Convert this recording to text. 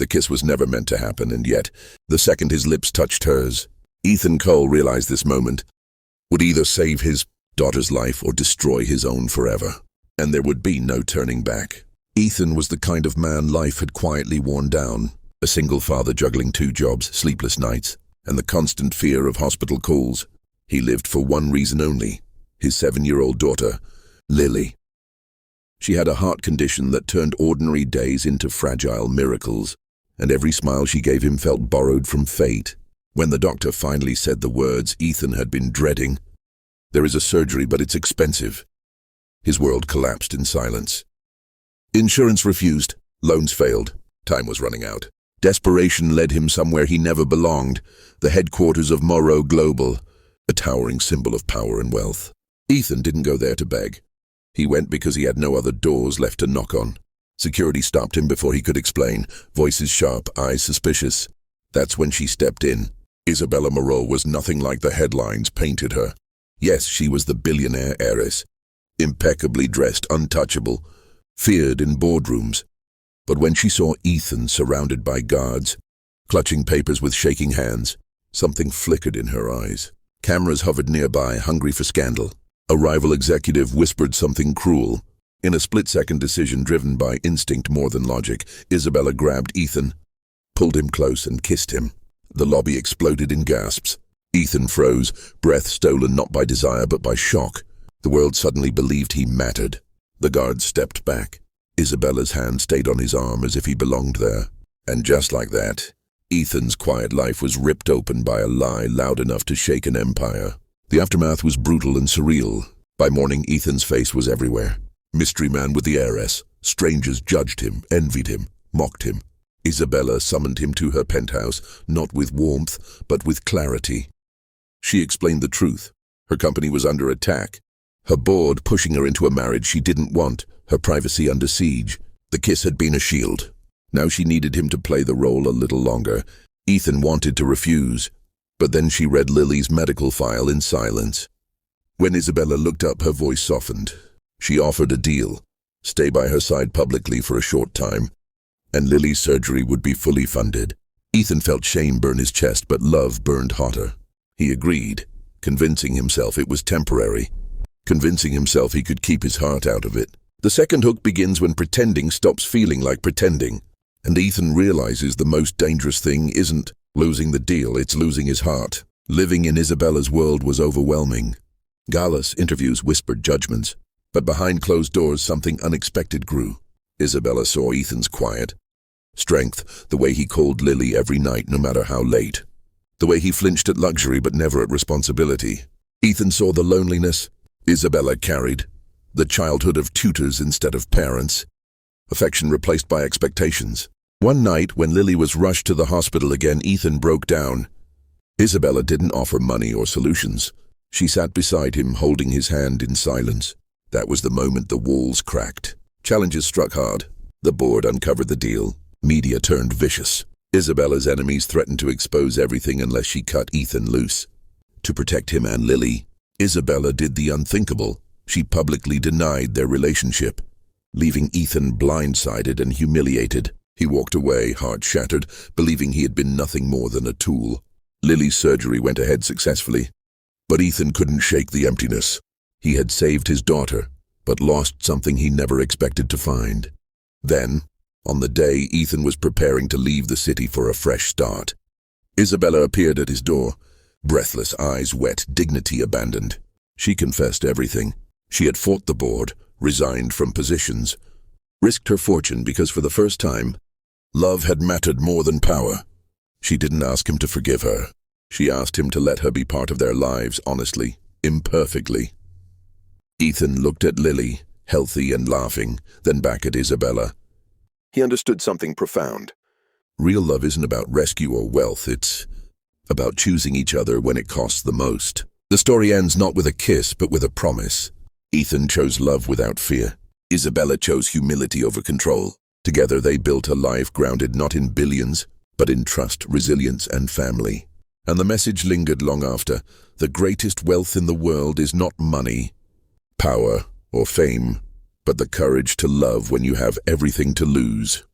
The kiss was never meant to happen, and yet, the second his lips touched hers, Ethan Cole realized this moment would either save his daughter's life or destroy his own forever. And there would be no turning back. Ethan was the kind of man life had quietly worn down. A single father juggling 2 jobs, sleepless nights, and the constant fear of hospital calls. He lived for one reason only: his 7-year-old daughter, Lily. She had a heart condition that turned ordinary days into fragile miracles, and every smile she gave him felt borrowed from fate. When the doctor finally said the words Ethan had been dreading, "There is a surgery, but it's expensive," his world collapsed in silence. Insurance refused, loans failed, time was running out. Desperation led him somewhere he never belonged, the headquarters of Morrow Global, a towering symbol of power and wealth. Ethan didn't go there to beg. He went because he had no other doors left to knock on. Security stopped him before he could explain, voices sharp, eyes suspicious. That's when she stepped in. Isabella Moreau was nothing like the headlines painted her. Yes, she was the billionaire heiress, impeccably dressed, untouchable, feared in boardrooms. But when she saw Ethan surrounded by guards, clutching papers with shaking hands, something flickered in her eyes. Cameras hovered nearby, hungry for scandal. A rival executive whispered something cruel. In a split-second decision driven by instinct more than logic, Isabella grabbed Ethan, pulled him close and kissed him. The lobby exploded in gasps. Ethan froze, breath stolen not by desire but by shock. The world suddenly believed he mattered. The guards stepped back. Isabella's hand stayed on his arm as if he belonged there. And just like that, Ethan's quiet life was ripped open by a lie loud enough to shake an empire. The aftermath was brutal and surreal. By morning, Ethan's face was everywhere. Mystery man with the heiress. Strangers judged him, envied him, mocked him. Isabella summoned him to her penthouse, not with warmth, but with clarity. She explained the truth. Her company was under attack. Her board pushing her into a marriage she didn't want, her privacy under siege. The kiss had been a shield. Now she needed him to play the role a little longer. Ethan wanted to refuse, but then she read Lily's medical file in silence. When Isabella looked up, her voice softened. She offered a deal: stay by her side publicly for a short time, and Lily's surgery would be fully funded. Ethan felt shame burn his chest, but love burned hotter. He agreed, convincing himself it was temporary, convincing himself he could keep his heart out of it. The second hook begins when pretending stops feeling like pretending, and Ethan realizes the most dangerous thing isn't losing the deal, it's losing his heart. Living in Isabella's world was overwhelming. Galas interviews whispered judgments, but behind closed doors something unexpected grew. Isabella saw Ethan's quiet strength, the way he called Lily every night no matter how late, the way he flinched at luxury but never at responsibility. Ethan saw the loneliness Isabella carried, the childhood of tutors instead of parents, affection replaced by expectations. One night, when Lily was rushed to the hospital again, Ethan broke down. Isabella didn't offer money or solutions. She sat beside him, holding his hand in silence. That was the moment the walls cracked. Challenges struck hard. The board uncovered the deal. Media turned vicious. Isabella's enemies threatened to expose everything unless she cut Ethan loose. To protect him and Lily, Isabella did the unthinkable. She publicly denied their relationship, leaving Ethan blindsided and humiliated. He walked away, heart shattered, believing he had been nothing more than a tool. Lily's surgery went ahead successfully, but Ethan couldn't shake the emptiness. He had saved his daughter, but lost something he never expected to find. Then, on the day Ethan was preparing to leave the city for a fresh start, Isabella appeared at his door, breathless, eyes wet, dignity abandoned. She confessed everything. She had fought the board, resigned from positions, risked her fortune because for the first time, love had mattered more than power. She didn't ask him to forgive her. She asked him to let her be part of their lives honestly, imperfectly. Ethan looked at Lily, healthy and laughing, then back at Isabella. He understood something profound. Real love isn't about rescue or wealth, it's about choosing each other when it costs the most. The story ends not with a kiss, but with a promise. Ethan chose love without fear. Isabella chose humility over control. Together they built a life grounded not in billions, but in trust, resilience, and family. And the message lingered long after. The greatest wealth in the world is not money, power, or fame, but the courage to love when you have everything to lose.